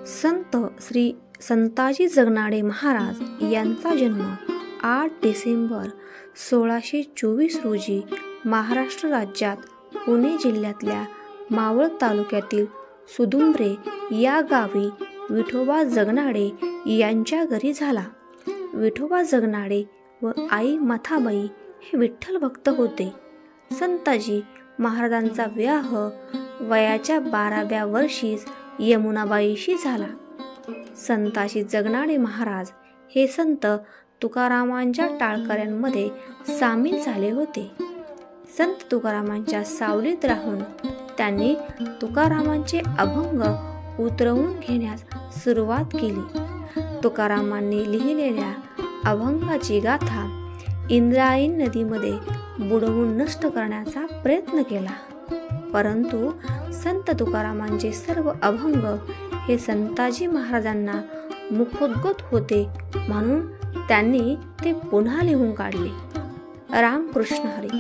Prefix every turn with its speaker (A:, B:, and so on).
A: संत श्री संताजी जगनाडे महाराज यांचा जन्म 8 डिसेंबर 1624 रोजी महाराष्ट्र राज्यात पुणे जिल्ह्यातल्या मावळ तालुक्यातील सुदुंब्रे या गावी विठोबा जगनाडे यांच्या घरी झाला. विठोबा जगनाडे व आई मथाबाई हे विठ्ठल भक्त होते. संताजी महाराजांचा विवाह वयाच्या 12व्या वर्षीच यमुनाबाईशी झाला. संताजी जगनाडे महाराज हे संत तुकारामांच्या टाळकऱ्यांमध्ये सामील झाले होते. संत तुकारामांच्या सावलीत राहून त्यांनी तुकारामांचे अभंग उतरवून घेण्यास सुरुवात केली. तुकारामांनी लिहिलेल्या अभंगाची गाथा इंद्रायणी नदीमध्ये बुडवून नष्ट करण्याचा प्रयत्न केला, परंतु संत तुकारामांचे सर्व अभंग हे संताजी महाराजांना मुखोद्गत होते, म्हणून त्यांनी ते पुन्हा लिहून काढले. रामकृष्ण हरी.